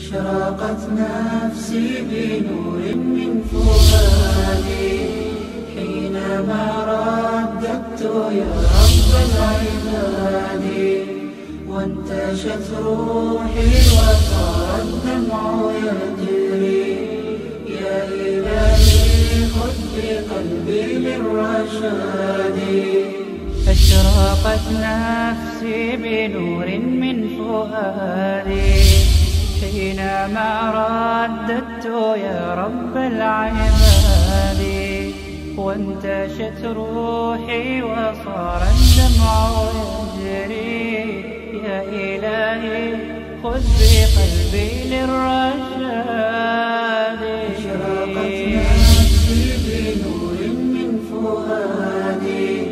أشرقت نفسي بنور من فؤادي حينما رددت يا رب العباد، وانتشت روحي وصار الدمع يجري. يا إلهي خذ بقلبي للرشاد. أشرقت نفسي بنور من فؤادي حينما رددت يا رب العباد، وانتشت روحي وصار الدمع يجري. يا إلهي خذ بقلبي للرشاد. أشرقت نفسي بنور من فؤادي.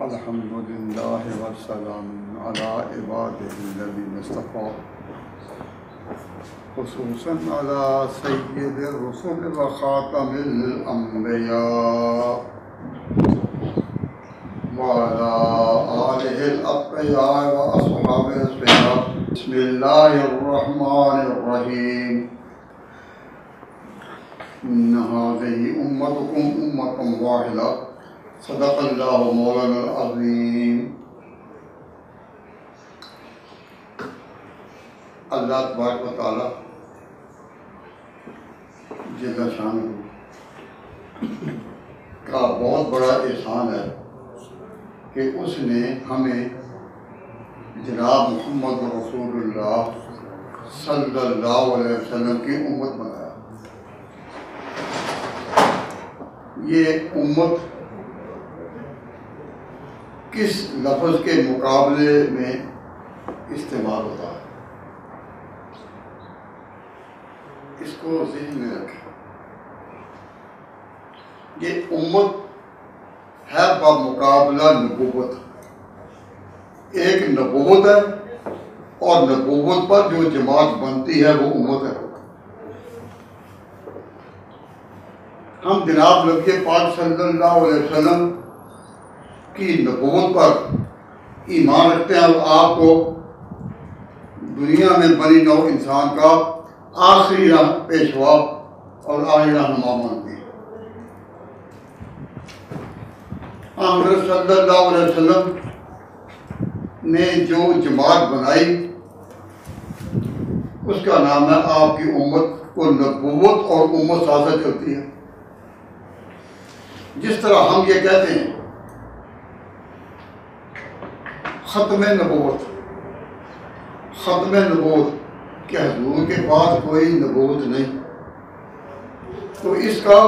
الحمد لله والسلام على عباده الذين اصطفى، خصوصا على سيد الرسل وخاتم الأنبياء وعلى آله الأتقياء وأصحابه الصفات. بسم الله الرحمن الرحيم. إن هذه أمتكم أمة واحدة صدق اللہ مولانا العظیم۔ اللہ تبارک و تعالی جل شانہ کا بہت بڑا احسان ہے کہ اس نے ہمیں جناب محمد رسول اللہ صلی اللہ علیہ وسلم کی امت بنایا۔ یہ امت کس لفظ کے مقابلے میں استعمال ہوتا ہے، اس کو ذہن میں رکھیں۔ یہ امت ہے بمقابلہ نبوت، ایک نبوت ہے اور نبوت پر جو جماعت بنتی ہے وہ امت ہے۔ ہم جناب نبی پاک صلی اللہ علیہ وسلم کی نبوت پر ایمان رکھتے ہیں اور آپ کو دنیا میں بنی نوع انسان کا آخری پیشوا اور آخری رہنما مانتے ہیں۔ حضرت صلی اللہ علیہ وسلم نے جو جماعت بنائی اس کا نام ہے آپ کی امت کو نبوت اور امت ساتھ چلتی ہے۔ جس طرح ہم یہ کہتے ہیں ختم نبوت کہ حضور کے پاس کوئی نبوت نہیں، تو اس کا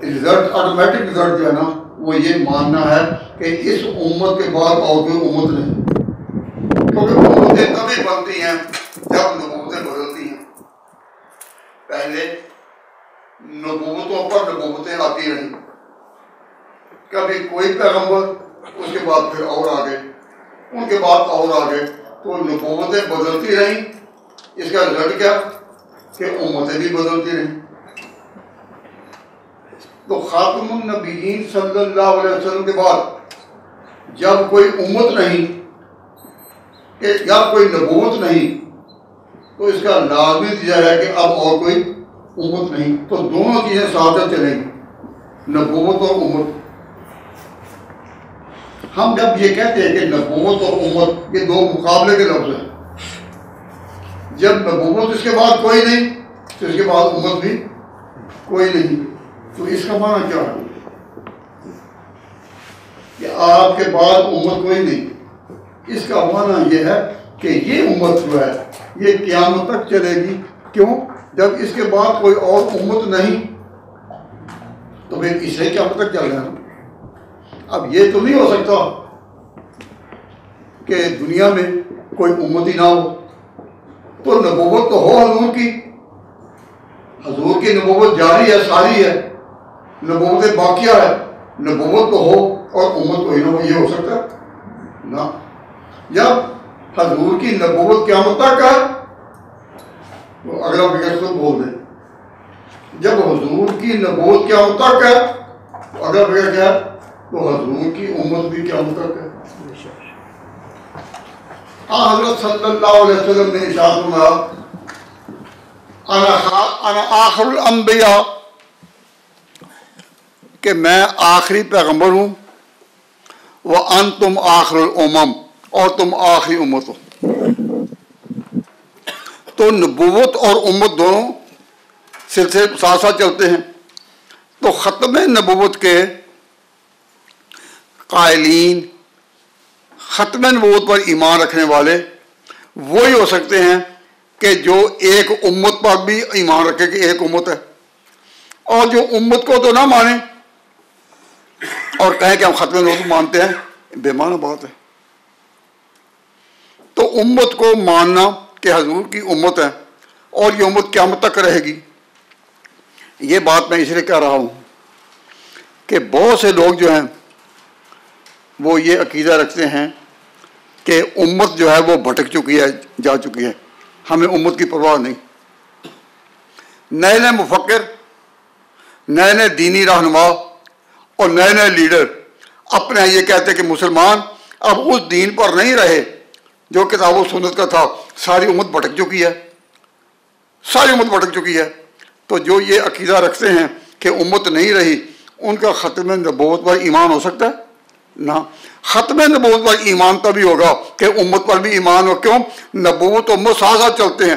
رزلٹ آٹومیٹک رزلٹ جو ہے نا وہ یہ ماننا ہے کہ اس امت کے بعد اور کوئی امت نہیں، کیونکہ امتیں تبھی بنتی ہیں جب نبوتیں بدلتی ہیں۔ پہلے نبوتوں پر نبوتیں آتی رہیں، کبھی کوئی پیغمبر، اس کے بعد پھر اور آگے، ان کے بعد اور آگے، تو نبوتیں بدلتی رہیں۔ اس کا رزلٹ کیا کہ امتیں بھی بدلتی رہیں۔ تو خاتم النبیین صلی اللہ علیہ وسلم کے بعد جب کوئی امت نہیں یا کوئی نبوت نہیں تو اس کا لازمی نتیجہ ہے کہ اب اور کوئی امت نہیں، تو دونوں چیزیں ساتھ چلیں گی، نبوت اور امت۔ ہم جب یہ کہتے ہیں کہ نبوت اور امت یہ دو مقابلے کے لفظ ہیں، جب نبوت اس کے بعد کوئی نہیں تو اس کے بعد امت بھی کوئی نہیں، تو اس کا معنی کیا ہے کہ آپ کے بعد امت کوئی نہیں؟ اس کا معنی یہ ہے کہ یہ امت جو ہے یہ قیامت تک چلے گی۔ کیوں؟ جب اس کے بعد کوئی اور امت نہیں تو پھر اسے قیامت تک چل رہا ہے۔ اب یہ تو نہیں ہو سکتا کہ دنیا میں کوئی امت ہی نہ ہو، تو نبوت تو ہو حضور کی، حضور کی نبوت جاری ہے، ساری ہے، نبوت باقیہ ہے، نبوت تو ہو اور امت کوئی نہ ہو، یہ ہو سکتا ہے نہ۔ جب حضور کی نبوت قیامت تک ہے تو اگلا فکر خود بول دیں، جب حضور کی نبوت قیامت تک ہے اگر بغیر کیا تو حضور کی امت بھی قیامت تک ہے. حضرت صلی اللہ علیہ وسلم نے ارشاد فرمایا انا آخر الانبیاء کہ میں آخری پیغمبر ہوں، وانتم آخر الامم اور تم آخری امت ہو. تو نبوت اور امت دونوں سلسلے ساتھ ساتھ چلتے ہیں. تو ختم نبوت کے قائلین، ختم نبوت پر ایمان رکھنے والے وہی ہو سکتے ہیں کہ جو ایک امت پر بھی ایمان رکھے کہ ایک امت ہے، اور جو امت کو تو نہ مانے اور کہیں کہ ہم ختم نبوت مانتے ہیں، بے معنی بات ہے. تو امت کو ماننا کہ حضور کی امت ہے اور یہ امت قیامت تک رہے گی، یہ بات میں اس لیے کہہ رہا ہوں کہ بہت سے لوگ جو ہیں وہ یہ عقیدہ رکھتے ہیں کہ امت جو ہے وہ بھٹک چکی ہے، جا چکی ہے، ہمیں امت کی پرواہ نہیں. نئے نئے مفکر، نئے نئے دینی رہنما اور نئے نئے لیڈر اپنے یہ کہتے کہ مسلمان اب اس دین پر نہیں رہے جو کتاب و سنت کا تھا، ساری امت بھٹک چکی ہے، ساری امت بھٹک چکی ہے. تو جو یہ عقیدہ رکھتے ہیں کہ امت نہیں رہی، ان کا ختم نبوت پر ایمان ہو سکتا ہے؟ نہ. ختم نبوت پر ایمان تبھی ہوگا کہ امت پر بھی ایمان ہو. کیوں؟ نبوت امت ساتھ ساتھ چلتے ہیں،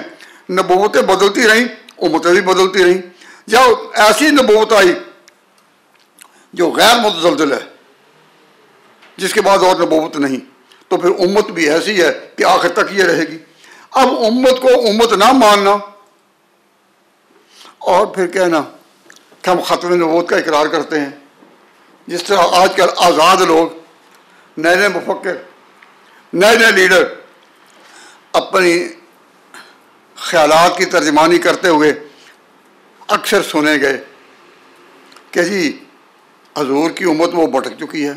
نبوتیں بدلتی رہیں، امتیں بھی بدلتی رہیں. جب ایسی نبوت آئی جو غیر متزلزل ہے، جس کے بعد اور نبوت نہیں، تو پھر امت بھی ایسی ہے کہ آخر تک یہ رہے گی. اب امت کو امت نہ ماننا اور پھر کہنا کہ ہم ختم نبوت کا اقرار کرتے ہیں، جس طرح آج کل آزاد لوگ، نئے نئے مفکر، نئے نئے لیڈر اپنی خیالات کی ترجمانی کرتے ہوئے اکثر سنے گئے کہ جی حضور کی امت وہ بھٹک چکی ہے.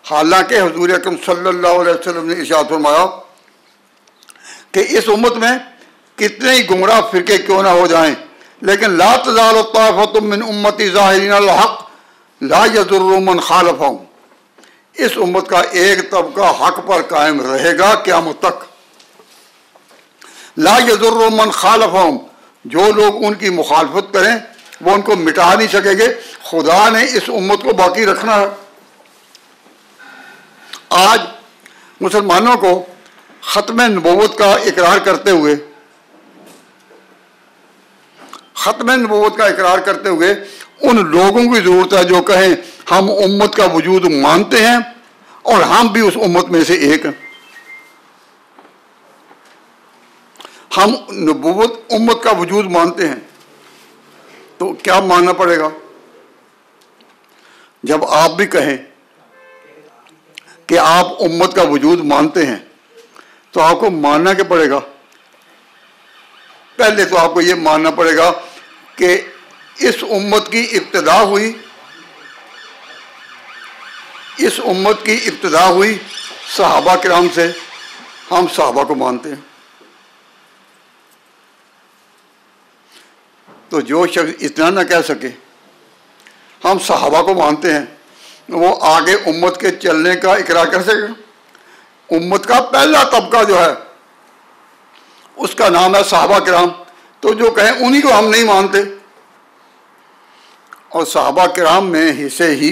حالانکہ حضور اکرم صلی اللہ علیہ وسلم نے ارشاد فرمایا کہ اس امت میں کتنے ہی گمراہ فرقے کیوں نہ ہو جائیں، لیکن لا تزال طائفۃ من امتی ظاہرین الحق لا یضر من خالفہم، اس امت کا ایک طبقہ حق پر قائم رہے گا قیامت تک. لا یضر من خالفہم، جو لوگ ان کی مخالفت کریں وہ ان کو مٹا نہیں سکیں گے. خدا نے اس امت کو باقی رکھنا ہے. آج مسلمانوں کو ختم نبوت کا اقرار کرتے ہوئے ان لوگوں کی ضرورت ہے جو کہیں ہم امت کا وجود مانتے ہیں اور ہم بھی اس امت میں سے ایک ہیں. ہم نبوت امت کا وجود مانتے ہیں تو کیا ماننا پڑے گا؟ جب آپ بھی کہیں کہ آپ امت کا وجود مانتے ہیں تو آپ کو ماننا کیا پڑے گا؟ پہلے تو آپ کو یہ ماننا پڑے گا کہ اس امت کی ابتدا ہوئی صحابہ کرام سے. ہم صحابہ کو مانتے ہیں. تو جو شخص اتنا نہ کہہ سکے ہم صحابہ کو مانتے ہیں، وہ آگے امت کے چلنے کا اقرار کر سکے گا؟ امت کا پہلا طبقہ جو ہے اس کا نام ہے صحابہ کرام. تو جو کہیں انہی کو ہم نہیں مانتے. اور صحابہ کرام میں سے ہی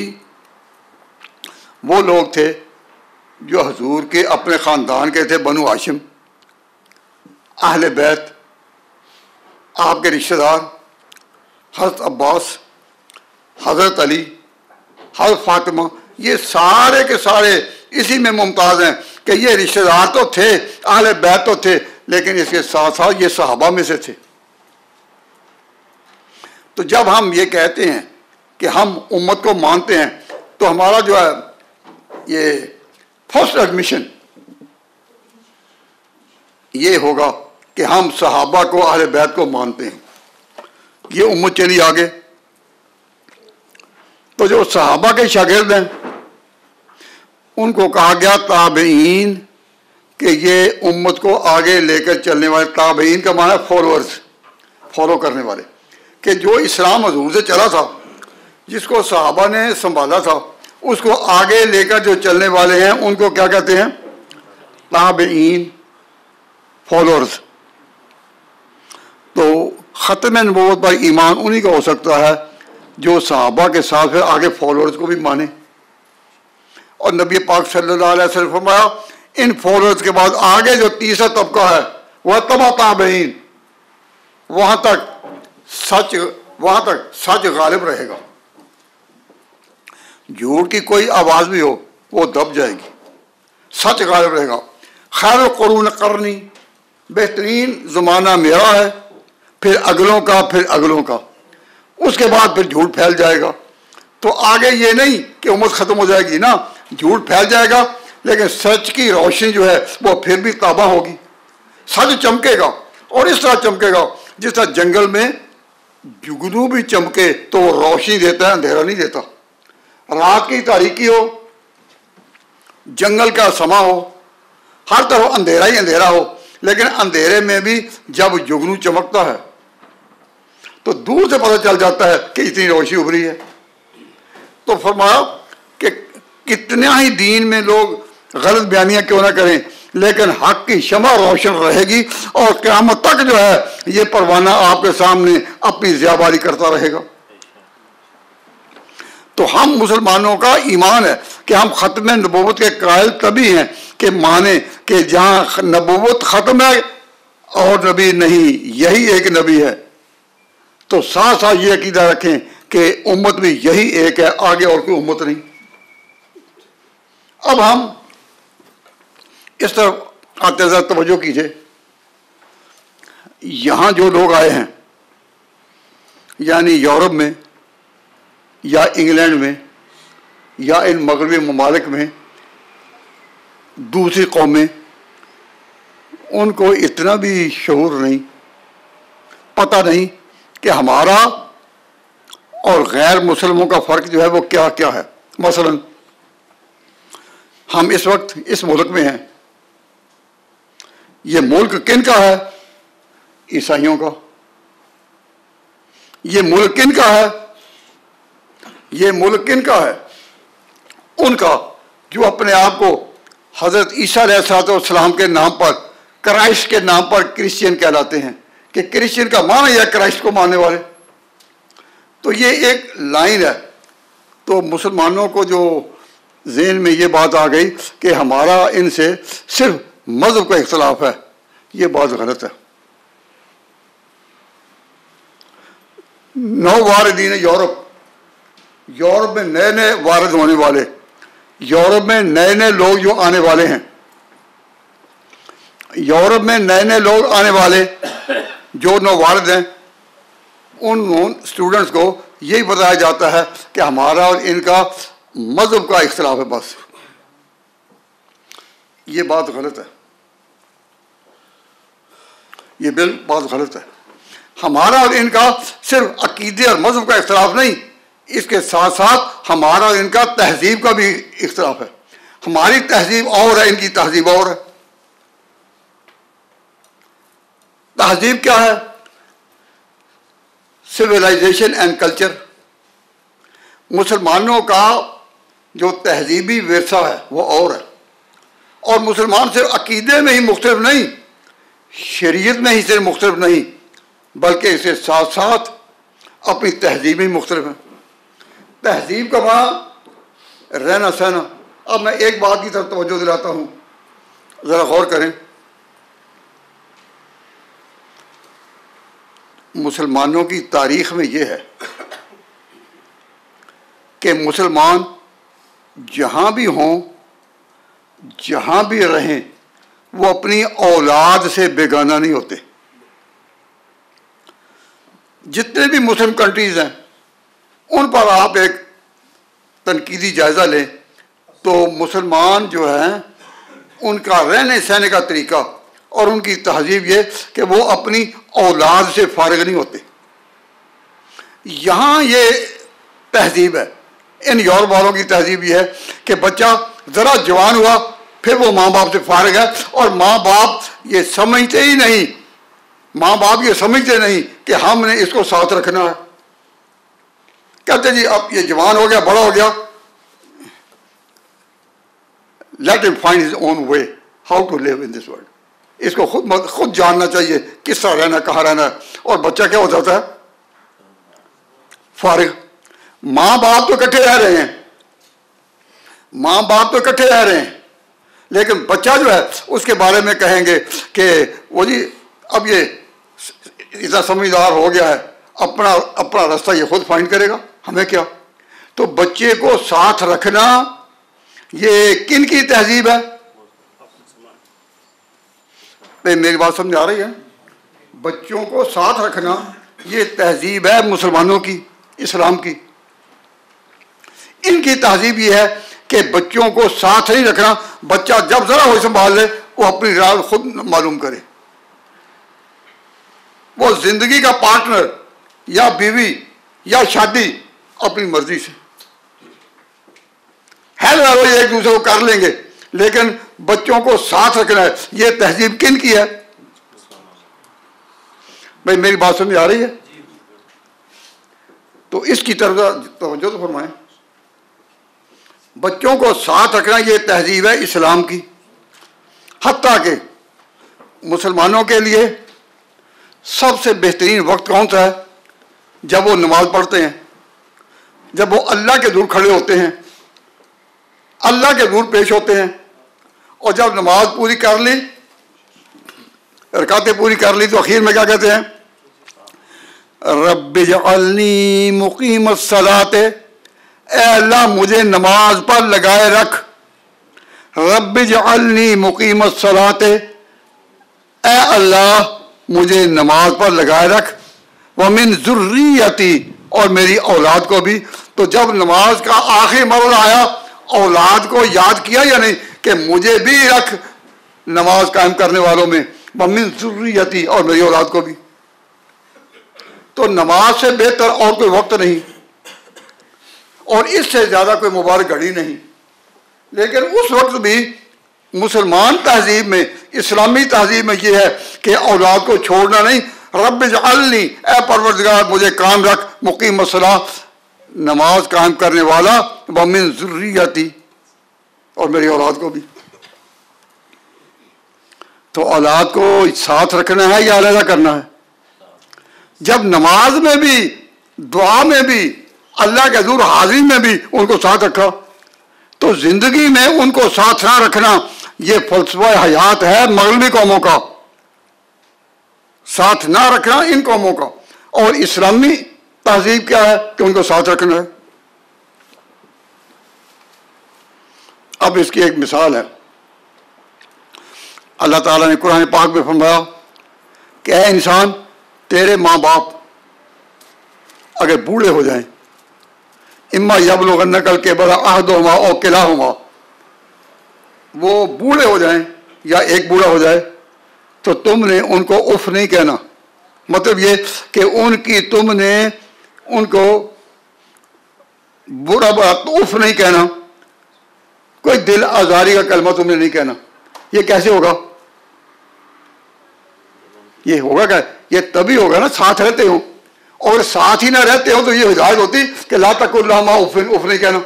وہ لوگ تھے جو حضور کے اپنے خاندان کے تھے، بنو ہاشم، اہل بیت، آپ کے رشتہ دار حضرت عباس، حضرت علی، حضرت فاطمہ، یہ سارے کے سارے اسی میں ممتاز ہیں کہ یہ رشتہ دار تو تھے، اہل بیت تو تھے، لیکن اس کے ساتھ ساتھ یہ صحابہ میں سے تھے. تو جب ہم یہ کہتے ہیں کہ ہم امت کو مانتے ہیں تو ہمارا جو ہے یہ فرسٹ ایڈمیشن یہ ہوگا کہ ہم صحابہ کو، اہل بیت کو مانتے ہیں. یہ امت چلی آگے. تو جو صحابہ کے شاگرد ہیں ان کو کہا گیا تابعین، کہ یہ امت کو آگے لے کر چلنے والے. تابعین کا معنی فالوورز، فالو کرنے والے، کہ جو اسلام حضور سے چلا تھا، جس کو صحابہ نے سنبھالا تھا اس کو آگے لے کر جو چلنے والے ہیں ان کو کیا کہتے ہیں؟ تابعین، فالوورز. تو ختم نبوت پر ایمان انہی کا ہو سکتا ہے جو صحابہ کے ساتھ پھر آگے فالوورز کو بھی مانے. اور نبی پاک صلی اللہ علیہ وسلم فرمایا ان فالوورز کے بعد آگے جو تیسرا طبقہ ہے وہ تبع تابعین، وہاں تک سچ غالب رہے گا. جھوٹ کی کوئی آواز بھی ہو وہ دب جائے گی، سچ غالب رہے گا. خیر القرون قرنی، بہترین زمانہ میرا ہے، پھر اگلوں کا، پھر اگلوں کا، اس کے بعد پھر جھوٹ پھیل جائے گا. تو آگے یہ نہیں کہ امت ختم ہو جائے گی نا، جھوٹ پھیل جائے گا لیکن سچ کی روشنی جو ہے وہ پھر بھی تابع ہوگی. سچ چمکے گا اور اس طرح چمکے گا جس طرح جنگل میں جگنو بھی چمکے تو وہ روشنی دیتا ہے، اندھیرا نہیں دیتا. رات کی تاریکی ہو، جنگل کا سما ہو، ہر طرف اندھیرا ہی اندھیرا ہو، لیکن اندھیرے میں بھی جب جگنو چمکتا ہے تو دور سے پتہ چل جاتا ہے کہ اتنی روشنی ابھری ہے. تو فرمایا کہ کتنا ہی دین میں لوگ غلط بیانیاں کیوں نہ کریں لیکن حق کی شمع روشن رہے گی اور قیامت تک جو ہے یہ پروانہ آپ کے سامنے اپنی ضیاباری کرتا رہے گا. تو ہم مسلمانوں کا ایمان ہے کہ ہم ختم نبوت کے قائل تبھی ہیں کہ مانیں کہ جہاں نبوت ختم ہے اور نبی نہیں، یہی ایک نبی ہے. تو ساتھ ساتھ یہ عقیدہ رکھیں کہ امت بھی یہی ایک ہے، آگے اور کوئی امت نہیں. اب ہم اس طرف آتے ذرا توجہ کیجئے. یہاں جو لوگ آئے ہیں یعنی یورپ میں یا انگلینڈ میں یا ان مغربی ممالک میں دوسری قومیں، ان کو اتنا بھی شعور نہیں، پتہ نہیں کہ ہمارا اور غیر مسلموں کا فرق جو ہے وہ کیا کیا ہے. مثلا ہم اس وقت اس ملک میں ہیں، یہ ملک کن کا ہے؟ عیسائیوں کا. یہ ملک کن کا ہے؟ یہ ملک کن کا ہے؟ ان کا جو اپنے آپ کو حضرت عیسیٰ علیہ السلام کے نام پر، کرائسٹ کے نام پر کرسچین کہلاتے ہیں کہ کرسچین کا معنی ہے کرائسٹ کو ماننے والے. تو یہ ایک لائن ہے. تو مسلمانوں کو جو ذہن میں یہ بات آ گئی کہ ہمارا ان سے صرف مذہب کا اختلاف ہے، یہ بات غلط ہے. نو واردین یورپ میں نئے نئے وارد ہونے والے، یورپ میں نئے نئے لوگ جو آنے والے ہیں، یورپ میں نئے نئے لوگ آنے والے جو نووارد ہیں، ان اسٹوڈنٹس کو یہی بتایا جاتا ہے کہ ہمارا اور ان کا مذہب کا اختلاف ہے. بس یہ بات غلط ہے، یہ بات غلط ہے. ہمارا اور ان کا صرف عقیدے اور مذہب کا اختلاف نہیں، اس کے ساتھ ساتھ ہمارا اور ان کا تہذیب کا بھی اختلاف ہے. ہماری تہذیب اور ہے، ان کی تہذیب اور ہے. تہذیب کیا ہے؟ Civilization and culture. مسلمانوں کا جو تہذیبی ورثہ ہے وہ اور ہے. اور مسلمان صرف عقیدے میں ہی مختلف نہیں، شریعت میں ہی صرف مختلف نہیں، بلکہ اس کے ساتھ ساتھ اپنی تہذیب میں مختلف ہیں. تہذیب کا معنی رہنا سہنا. اب میں ایک بات کی طرف توجہ دلاتا ہوں، ذرا غور کریں. مسلمانوں کی تاریخ میں یہ ہے کہ مسلمان جہاں بھی ہوں، جہاں بھی رہیں، وہ اپنی اولاد سے بیگانہ نہیں ہوتے. جتنے بھی مسلم کنٹریز ہیں ان پر آپ ایک تنقیدی جائزہ لیں تو مسلمان جو ہیں ان کا رہنے سہنے کا طریقہ اور ان کی تہذیب یہ کہ وہ اپنی اولاد سے فارغ نہیں ہوتے. یہاں یہ تہذیب ہے. ان یورپ والوں کی تہذیب یہ ہے کہ بچہ ذرا جوان ہوا پھر وہ ماں باپ سے فارغ ہے، اور ماں باپ یہ سمجھتے ہی نہیں، ماں باپ یہ سمجھتے نہیں کہ ہم نے اس کو ساتھ رکھنا ہے. کہتے جی اب یہ جوان ہو گیا، بڑا ہو گیا، let him find his own way how to live in this world. اس کو خود جاننا چاہیے کس طرح رہنا، کہاں رہنا ہے. اور بچہ کیا ہو جاتا ہے؟ فارغ. ماں باپ تو اکٹھے رہ رہے ہیں، ماں باپ تو اکٹھے رہ رہے ہیں، لیکن بچہ جو ہے اس کے بارے میں کہیں گے کہ وہ جی اب یہ اتنا سمجھدار ہو گیا ہے، اپنا راستہ یہ خود فائنڈ کرے گا، ہمیں کیا. تو بچے کو ساتھ رکھنا یہ کن کی تہذیب ہے؟ میری بات سمجھ آ رہی ہے؟ بچوں کو ساتھ رکھنا یہ تہذیب ہے مسلمانوں کی، اسلام کی. ان کی تہذیب یہ ہے کہ بچوں کو ساتھ نہیں رکھنا. بچہ جب ذرا ہو سنبھال لے وہ اپنی راہ خود معلوم کرے. وہ زندگی کا پارٹنر یا بیوی یا شادی اپنی مرضی سے ہے، ایک دوسرے کو کر لیں گے، لیکن بچوں کو ساتھ رکھنا ہے. یہ تہذیب کن کی ہے؟ بھائی میری بات سمجھ آ رہی ہے؟ تو اس کی طرف توجہ تو فرمائیں. بچوں کو ساتھ رکھنا یہ تہذیب ہے اسلام کی. حتیٰ کہ مسلمانوں کے لیے سب سے بہترین وقت کون سا ہے؟ جب وہ نماز پڑھتے ہیں، جب وہ اللہ کے دور کھڑے ہوتے ہیں، اللہ کے دور پیش ہوتے ہیں، اور جب نماز پوری کر لی، رکعتیں پوری کر لی، تو اخیر میں کیا کہتے ہیں؟ رب اجعلنی مقیم الصلاۃ، اے اللہ مجھے نماز پر لگائے رکھ. رب اجعلنی مقیم الصلاۃ، اے اللہ مجھے نماز پر لگائے رکھ. ومن ذریتی، اور میری اولاد کو بھی. تو جب نماز کا آخری مرحلہ آیا، اولاد کو یاد کیا یا نہیں کہ مجھے بھی رکھ نماز قائم کرنے والوں میں. ومن ذریتی، اور میری اولاد کو بھی. تو نماز سے بہتر اور کوئی وقت نہیں، اور اس سے زیادہ کوئی مبارک گھڑی نہیں. لیکن اس وقت بھی مسلمان تہذیب میں، اسلامی تہذیب میں یہ ہے کہ اولاد کو چھوڑنا نہیں. رب اجعلنی، اے پروردگار مجھے قائم رکھ، مقیم الصلاۃ، نماز قائم کرنے والا. ومن ذریتی، اور میری اولاد کو بھی. تو اولاد کو ساتھ رکھنا ہے یا علیحدہ کرنا ہے؟ جب نماز میں بھی، دعا میں بھی، اللہ کے حضور حاضری میں بھی ان کو ساتھ رکھا، تو زندگی میں ان کو ساتھ نہ رکھنا یہ فلسفہ حیات ہے مغربی قوموں کا. ساتھ نہ رکھنا ان قوموں کا. اور اسلامی تہذیب کیا ہے کہ ان کو ساتھ رکھنا ہے. اب اس کی ایک مثال ہے. اللہ تعالیٰ نے قرآن پاک میں فرمایا کہ اے انسان، تیرے ماں باپ اگر بوڑھے ہو جائیں، اما یبلغن الکبر احدہما او کلاہما، وہ بوڑھے ہو جائیں یا ایک بوڑھا ہو جائے، تو تم نے ان کو اف نہیں کہنا. مطلب یہ کہ تم نے ان کو برا اف نہیں کہنا، کوئی دل آزاری کا کلمہ تم نے نہیں کہنا. یہ کیسے ہوگا؟ یہ ہوگا کہ یہ تبھی ہوگا نا ساتھ رہتے ہوں. اور ساتھ ہی نہ رہتے ہوں تو یہ ہدایت ہوتی کہ لا تقل لہما اف نہیں کہنا.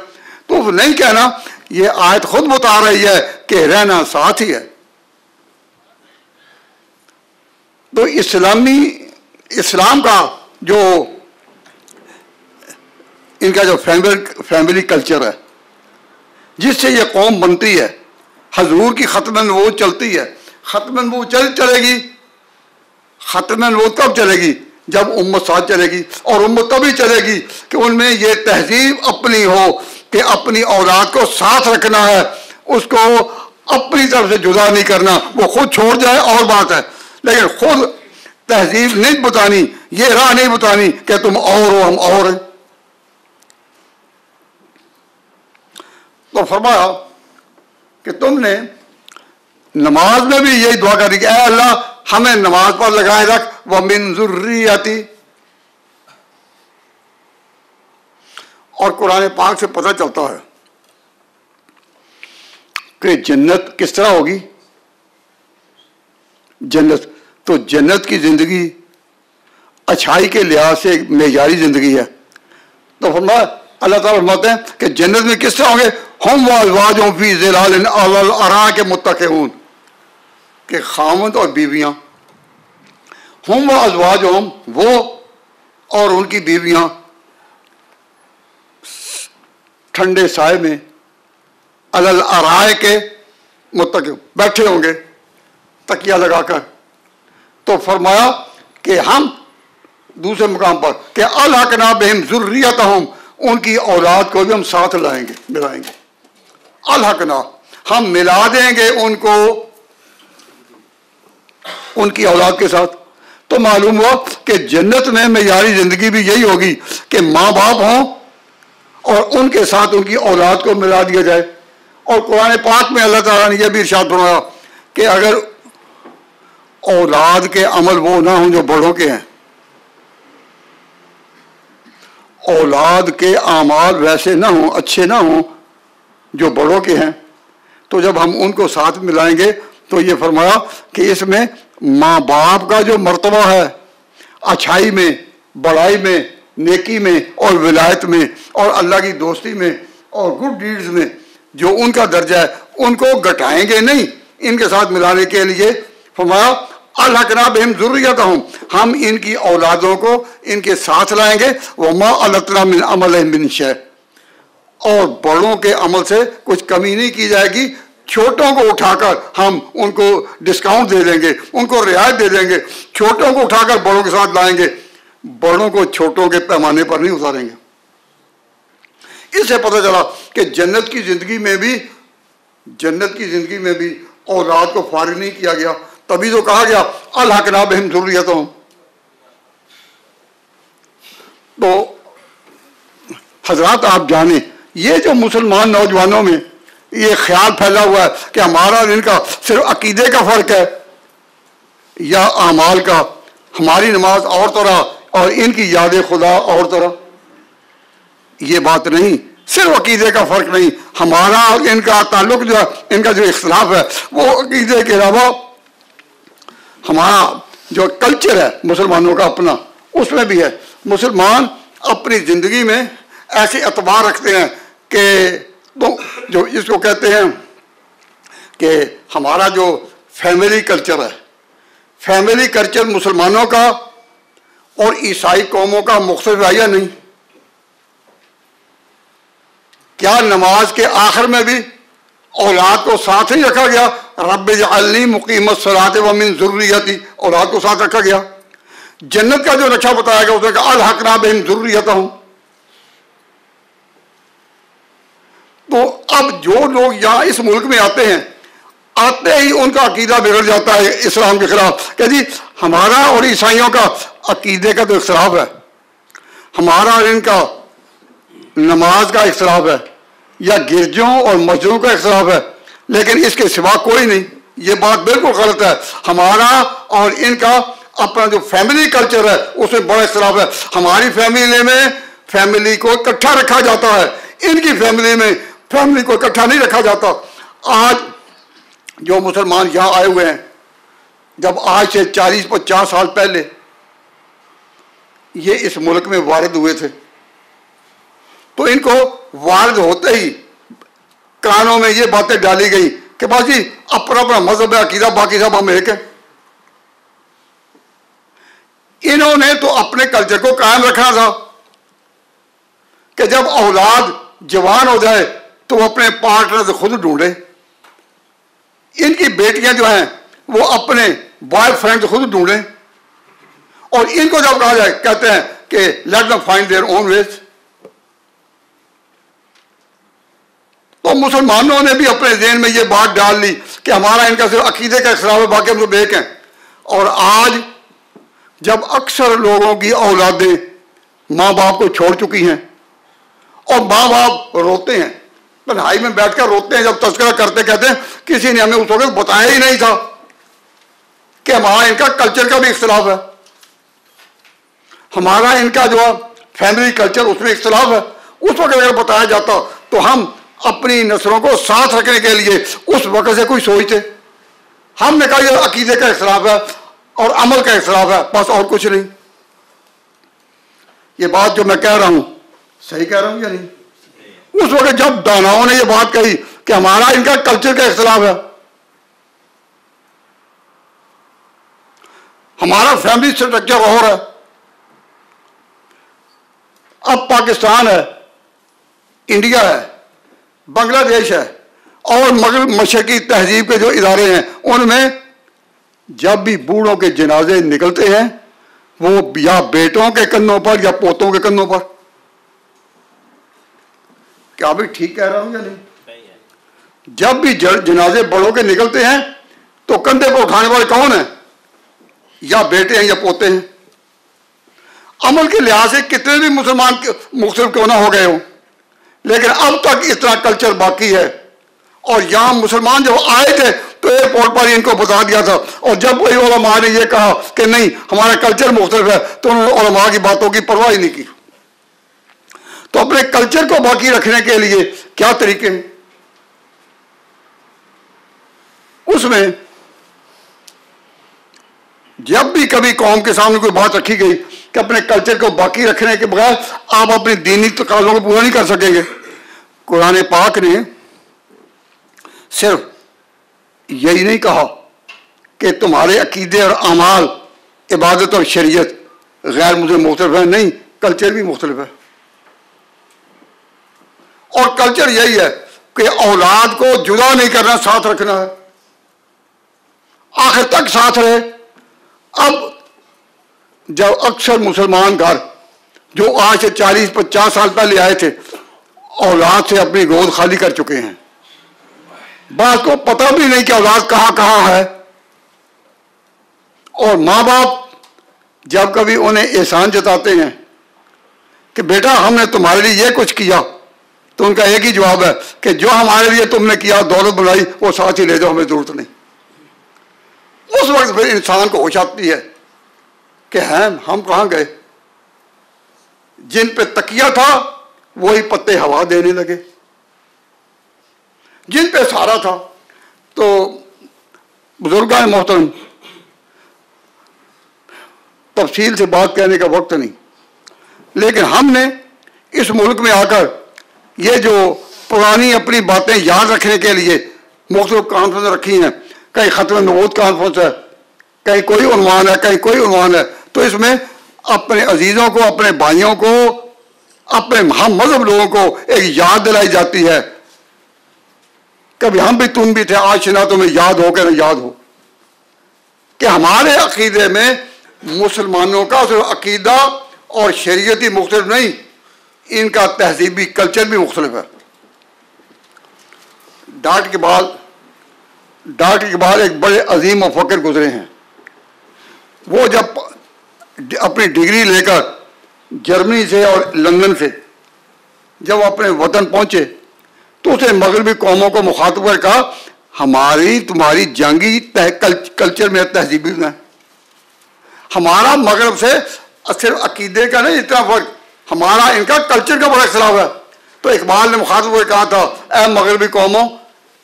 تو اف نہیں کہنا یہ آیت خود بتا رہی ہے کہ رہنا ساتھ ہی ہے. تو اسلام کا جو ان کا جو فیملی کلچر ہے جس سے یہ قوم بنتی ہے، حضور کی ختم نبوت چلتی ہے. ختم نبوت چلے گی. ختم نبوت کب چلے گی؟ جب امت ساتھ چلے گی. اور امت تبھی چلے گی کہ ان میں یہ تہذیب اپنی ہو کہ اپنی اولاد کو ساتھ رکھنا ہے، اس کو اپنی طرف سے جدا نہیں کرنا. وہ خود چھوڑ جائے اور بات ہے، لیکن خود تہذیب نہیں بتانی، یہ راہ نہیں بتانی کہ تم اور ہو ہم اور ہیں. تو فرمایا کہ تم نے نماز میں بھی یہی دعا کرنی کہ اے اللہ ہمیں نماز پر لگائے رکھ. ومن ذریتی. اور قرآن پاک سے پتہ چلتا ہے کہ جنت کس طرح ہوگی. جنت کی زندگی اچھائی کے لحاظ سے ایک معیاری زندگی ہے. تو فرمایا اللہ تعالیٰ فرماتے ہیں کہ جنت میں کس طرح ہوں گے؟ ہم وازواجہم فی ظلال علی الارائک متکئون، کہ خاوند اور بیویاں، ہم وازواجہم وہ اور ان کی بیویاں ٹھنڈے سائے میں علی الارائک متکئون بیٹھے ہوں گے تکیہ لگا کر. تو فرمایا کہ ہم دوسرے مقام پر کہ الحقنا بہم ذریتہم، ان کی اولاد کو بھی ہم ساتھ لائیں گے، ملائیں گے. الحقنا، ہم ملا دیں گے ان کو ان کی اولاد کے ساتھ. تو معلوم ہوا کہ جنت میں معیاری زندگی بھی یہی ہوگی کہ ماں باپ ہوں اور ان کے ساتھ ان کی اولاد کو ملا دیا جائے. اور قرآن پاک میں اللہ تعالیٰ نے یہ بھی ارشاد فرمایا کہ اگر اولاد کے عمل وہ نہ ہوں جو بڑوں کے ہیں، اولاد کے اعمال ویسے نہ ہوں، اچھے نہ ہوں جو بڑوں کے ہیں، تو جب ہم ان کو ساتھ ملائیں گے تو یہ فرمایا کہ اس میں ماں باپ کا جو مرتبہ ہے اچھائی میں، بڑائی میں، نیکی میں اور ولایت میں اور اللہ کی دوستی میں اور گڈ ڈیڈز میں جو ان کا درجہ ہے، ان کو گھٹائیں گے نہیں. ان کے ساتھ ملانے کے لیے فرمایا الحقنا بہم ذریتہم، ہم ان کی اولادوں کو ان کے ساتھ لائیں گے. وما التنا من عملہم من شیء، اور بڑوں کے عمل سے کچھ کمی نہیں کی جائے گی. چھوٹوں کو اٹھا کر ہم ان کو ڈسکاؤنٹ دے دیں گے، ان کو رعایت دے دیں گے. چھوٹوں کو اٹھا کر بڑوں کے ساتھ لائیں گے، بڑوں کو چھوٹوں کے پیمانے پر نہیں اتاریں گے. اس سے پتہ چلا کہ جنت کی زندگی میں بھی اولاد کو فارغ نہیں کیا گیا. تبھی تو کہا گیا الحقنا بہم ذریتہم. تو حضرات آپ جانیں، یہ جو مسلمان نوجوانوں میں یہ خیال پھیلا ہوا ہے کہ ہمارا اور ان کا صرف عقیدے کا فرق ہے یا اعمال کا، ہماری نماز اور طرح اور ان کی یاد خدا اور طرح، یہ بات نہیں. صرف عقیدے کا فرق نہیں، ہمارا اور ان کا تعلق جو ہے، ان کا جو اختلاف ہے وہ عقیدے کے علاوہ ہمارا جو کلچر ہے مسلمانوں کا اپنا، اس میں بھی ہے. مسلمان اپنی زندگی میں ایسے اعتبار رکھتے ہیں کہ جو اس کو کہتے ہیں کہ ہمارا جو فیملی کلچر ہے، فیملی کلچر مسلمانوں کا اور عیسائی قوموں کا مختلف ہے یا نہیں؟ کیا نماز کے آخر میں بھی اولاد کو ساتھ نہیں رکھا گیا؟ رب اجعلنی مقیم الصلاۃ ومن ذریتی، اولاد کو ساتھ رکھا گیا. جنت کا جو نقشہ بتایا گیا اس میں کہا الحقنا بہم ذریتہم. تو اب جو لوگ یہاں اس ملک میں آتے ہیں، آتے ہی ان کا عقیدہ بگڑ جاتا ہے اسلام کے خلاف کہ جی ہمارا اور عیسائیوں کا عقیدے کا تو اختلاف ہے، ہمارا اور ان کا نماز کا اختلاف ہے یا گرجوں اور مسجدوں کا اختلاف ہے، لیکن اس کے سوا کوئی نہیں. یہ بات بالکل غلط ہے. ہمارا اور ان کا اپنا جو فیملی کلچر ہے اس میں بڑا اختلاف ہے. ہماری فیملی میں فیملی کو اکٹھا رکھا جاتا ہے، ان کی فیملی میں فیملی کو اکٹھا نہیں رکھا جاتا. آج جو مسلمان یہاں آئے ہوئے ہیں، جب آج سے 40-50 سال پہلے یہ اس ملک میں وارد ہوئے تھے تو ان کو وارد ہوتے ہی کانوں میں یہ باتیں ڈالی گئی کہ بس جی اپنا اپنا مذہب ہے، عقیدہ، باقی سب ہم ایک ہیں. انہوں نے تو اپنے کلچر کو قائم رکھنا تھا کہ جب اولاد جوان ہو جائے تو وہ اپنے پارٹنر خود ڈھونڈے. ان کی بیٹیاں جو ہیں وہ اپنے بوائے فرینڈ خود ڈھونڈیں، اور ان کو جب کہا جائے کہتے ہیں کہ late them find their own ways. تو مسلمانوں نے بھی اپنے ذہن میں یہ بات ڈال لی کہ ہمارا ان کا صرف عقیدے کا اختلاف ہے، باقی ہم سب ایک ہیں. اور آج جب اکثر لوگوں کی اولادیں ماں باپ کو چھوڑ چکی ہیں اور ماں باپ روتے ہیں، تنہائی میں بیٹھ کر روتے ہیں جب تذکرہ کرتے، کہتے ہیں کسی نے ہمیں اس وقت بتایا ہی نہیں تھا کہ ہمارا ان کا کلچر کا بھی اختلاف ہے، ہمارا ان کا جو فیملی کلچر اس میں اختلاف ہے. اس وقت اگر بتایا جاتا تو ہم اپنی نسلوں کو ساتھ رکھنے کے لیے اس وقت سے کوئی سوچتے. ہم نے کہا یہ عقیدے کا اختلاف ہے اور عمل کا اختلاف ہے، بس اور کچھ نہیں. یہ بات جو میں کہہ رہا ہوں صحیح کہہ رہا ہوں یا نہیں؟ اس وقت جب داناؤں نے یہ بات کہی کہ ہمارا ان کا کلچر کا اختلاف ہے، ہمارا فیملی اسٹرکچر اور ہے، اب پاکستان ہے، انڈیا ہے، بنگلہ دیش ہے اور مغرب مشرقی تہذیب کے جو ادارے ہیں ان میں جب بھی بوڑھوں کے جنازے نکلتے ہیں وہ یا بیٹوں کے کندھوں پر یا پوتوں کے کندھوں پر. کیا بھی ٹھیک کہہ رہا ہوں یا نہیں؟ جب بھی جنازے بڑوں کے نکلتے ہیں تو کندھے پر اٹھانے والے کون ہیں؟ یا بیٹے ہیں یا پوتے ہیں. عمل کے لحاظ سے کتنے بھی مسلمان مختلف کیوں نہ ہو گئے ہوں لیکن اب تک اتنا کلچر باقی ہے. اور یہاں مسلمان جب آئے تھے تو ایئرپورٹ پر ان کو بتا دیا تھا، اور جب وہی علماء نے یہ کہا کہ نہیں ہمارا کلچر مختلف ہے تو انہوں نے علماء کی باتوں کی پرواہ ہی نہیں کی. تو اپنے کلچر کو باقی رکھنے کے لیے کیا طریقے ہیں؟ اس میں جب بھی کبھی قوم کے سامنے کوئی بات رکھی گئی کہ اپنے کلچر کو باقی رکھنے کے بغیر آپ اپنے دینی تقاضوں کو پورا نہیں کر سکیں گے، قرآن پاک نے صرف یہی نہیں کہا کہ تمہارے عقیدے اور اعمال، عبادت اور شریعت غیر مسلم مختلف ہے، نہیں، کلچر بھی مختلف ہے. اور کلچر یہی ہے کہ اولاد کو جدا نہیں کرنا، ساتھ رکھنا ہے، آخر تک ساتھ رہے. اب جب اکثر مسلمان گھر جو آج سے 40-50 سال پہلے آئے تھے اولاد سے اپنی گود خالی کر چکے ہیں، بعض کو پتہ بھی نہیں کہ اولاد کہاں کہاں ہے. اور ماں باپ جب کبھی انہیں احسان جتاتے ہیں کہ بیٹا ہم نے تمہارے لیے یہ کچھ کیا تو ان کا ایک ہی جواب ہے کہ جو ہمارے لیے تم نے کیا دولت بنائی وہ ساتھ ہی لے جاؤ، ہمیں ضرورت نہیں. اس وقت پھر انسان کو ہوش آتی ہے کہ ہم کہاں گئے، جن پہ تکیہ تھا وہی پتے ہوا دینے لگے، جن پہ سارا تھا. تو بزرگان محترم تفصیل سے بات کہنے کا وقت نہیں، لیکن ہم نے اس ملک میں آ کر یہ جو پرانی اپنی باتیں یاد رکھنے کے لیے مختلف کانفرنس رکھی ہیں، کہیں ختم نبوت کانفرنس ہے، کہیں کوئی عنوان ہے، کہیں کوئی عنوان ہے، تو اس میں اپنے عزیزوں کو، اپنے بھائیوں کو، اپنے ہم مذہب لوگوں کو ایک یاد دلائی جاتی ہے. کبھی ہم بھی تم بھی تھے، آج نہ تمہیں یاد ہو کہ نہ یاد ہو کہ ہمارے عقیدے میں مسلمانوں کا صرف عقیدہ اور شریعت ہی مختلف نہیں، ان کا تہذیبی کلچر بھی مختلف ہے. ڈاکٹر اقبال ایک بڑے عظیم مفکر گزرے ہیں. وہ جب اپنی ڈگری لے کر جرمنی سے اور لندن سے جب اپنے وطن پہنچے تو اسے مغربی قوموں کو مخاطب کر کہا ہماری تمہاری جنگی کلچر میں تہذیبی ہے، ہمارا مغرب سے صرف عقیدے کا نہیں اتنا فرق، ہمارا ان کا کلچر کا بڑا اختلاف ہے. تو اقبال نے مخاطب کو کہا تھا اے مغربی قوموں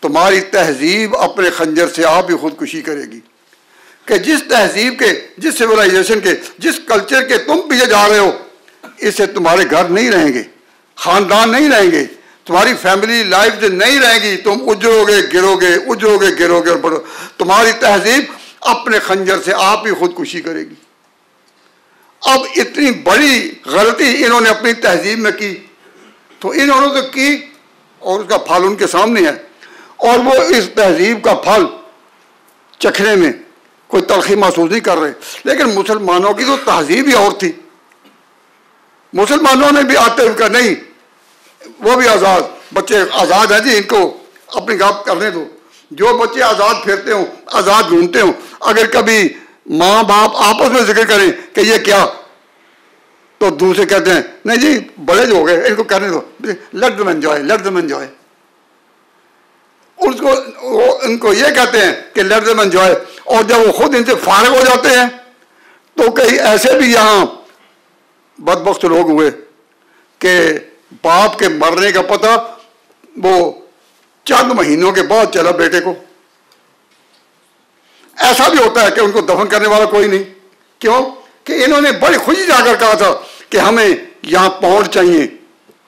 تمہاری تہذیب اپنے خنجر سے آپ ہی خودکشی کرے گی، کہ جس تہذیب کے، جس سویلائزیشن کے، جس کلچر کے تم پیچھے جا رہے ہو اس سے تمہارے گھر نہیں رہیں گے، خاندان نہیں رہیں گے، تمہاری فیملی لائف نہیں رہے گی، تم اجڑو گے گرو گے، اجڑو گے گرو گے، اور بڑھو. تمہاری تہذیب اپنے خنجر سے آپ ہی خودکشی کرے گی. اب اتنی بڑی غلطی انہوں نے اپنی تہذیب میں کی تو انہوں نے تو کی اور اس کا پھل ان کے سامنے ہے، اور وہ اس تہذیب کا پھل چکھنے میں کوئی تلخی محسوس نہیں کر رہے. لیکن مسلمانوں کی تو تہذیب ہی اور تھی. مسلمانوں نے بھی آتے ہوئے کہا نہیں وہ بھی آزاد، بچے آزاد ہیں جی، ان کو اپنی گپ کرنے دو. جو بچے آزاد پھرتے ہوں، آزاد گھومتے ہوں، اگر کبھی ماں باپ آپس میں ذکر کریں کہ یہ کیا تو دوسرے کہتے ہیں نہیں جی بڑے جو ہو گئے ان کو کرنے دو، let them enjoy, let them enjoy. ان کو یہ کہتے ہیں کہ لیٹ دم انجوائے، اور جب وہ خود ان سے فارغ ہو جاتے ہیں تو کئی ایسے بھی یہاں بدبخت لوگ ہوئے کہ باپ کے مرنے کا پتہ وہ چند مہینوں کے بعد چلا بیٹے کو. ایسا بھی ہوتا ہے کہ ان کو دفن کرنے والا کوئی نہیں. کیوں کہ انہوں نے بڑی خوشی جا کر کہا تھا کہ ہمیں یہاں پاؤنڈ چاہیے،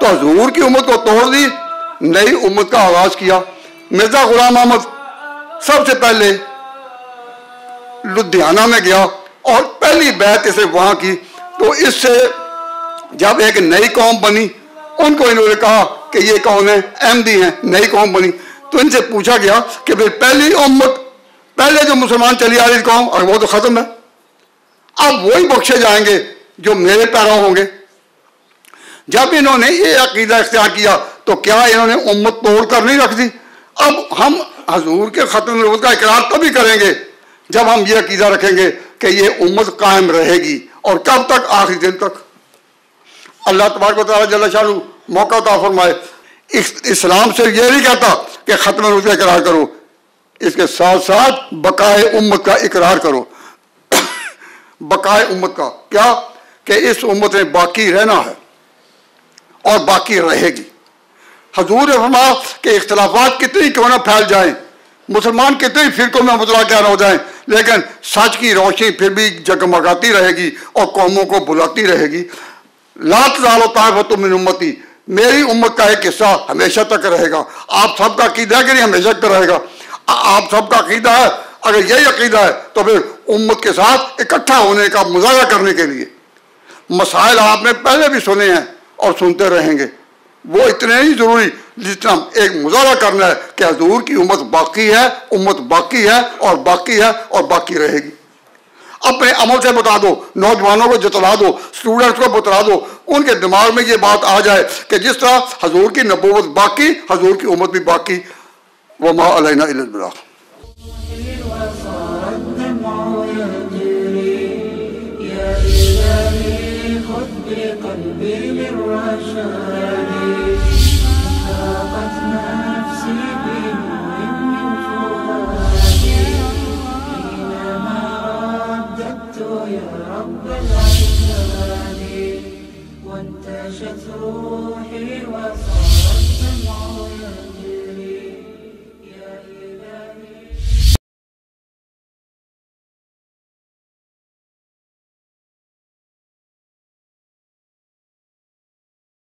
تو حضور کی امت کو توڑ دی، نئی امت کا آغاز کیا۔ مرزا غلام احمد سب سے پہلے لدھیانہ میں گیا اور پہلی بیعت اسے وہاں کی، تو اس سے جب ایک نئی قوم بنی، ان کو انہوں نے کہا کہ یہ کون ہے؟ احمدی ہیں، نئی قوم بنی، تو ان سے پوچھا گیا کہ بھئی پہلی امت، پہلے جو مسلمان چلی آ رہی قوم، اور وہ تو ختم ہے، اب وہی بخشے جائیں گے جو میرے پیرا ہوں گے۔ جب انہوں نے یہ عقیدہ اختیار کیا تو کیا انہوں نے امت توڑ کر نہیں رکھ دی؟ اب ہم حضور کے ختم نبوت کا اقرار تبھی کریں گے جب ہم یہ عقیدہ رکھیں گے کہ یہ امت قائم رہے گی، اور کب تک؟ آخری دن تک۔ اللہ تبارک و تعالیٰ جل شانہ موقع عطا فرمائے۔ اسلام سے یہ نہیں کہتا کہ ختم نبوت کا اقرار کرو، اس کے ساتھ ساتھ بقائے امت کا اقرار کرو۔ بقائے امت کا کیا؟ کہ اس امت میں باقی رہنا ہے اور باقی رہے گی۔ حضور نے فرمایا کہ اختلافات کتنی کیوں نہ پھیل جائیں، مسلمان کتنی فرقوں میں متلاقیان ہو جائیں، لیکن سچ کی روشنی پھر بھی جگمگاتی رہے گی اور قوموں کو بلاتی رہے گی۔ لا تزال طائفۃ من امتی، میری امت کا ایک حصہ ہمیشہ تک رہے گا۔ آپ سب کا عقیدہ ہے کہ نہیں ہمیشہ تک رہے گا؟ آپ سب کا عقیدہ ہے؟ اگر یہی عقیدہ ہے تو پھر امت کے ساتھ اکٹھا ہونے کا مظاہرہ کرنے کے لیے مسائل آپ نے پہلے بھی سنے ہیں اور سنتے رہیں گے، وہ اتنے ہی ضروری جتنا ایک مظاہرہ کرنا ہے کہ حضور کی امت باقی ہے، امت باقی ہے اور باقی ہے اور باقی رہے گی۔ اپنے عمل سے بتا دو، نوجوانوں کو جتلا دو، اسٹوڈنٹس کو بتلا دو، ان کے دماغ میں یہ بات آ جائے کہ جس طرح حضور کی نبوت باقی، حضور کی امت بھی باقی۔ وما علینا الا البلاغ۔ وصار الدمع يجري يا إلهي خذ بقلبي للرشاد اشتاقت نفسي بنور من فؤادي حينما رددت يا رب العباد وانتشت روحي وصار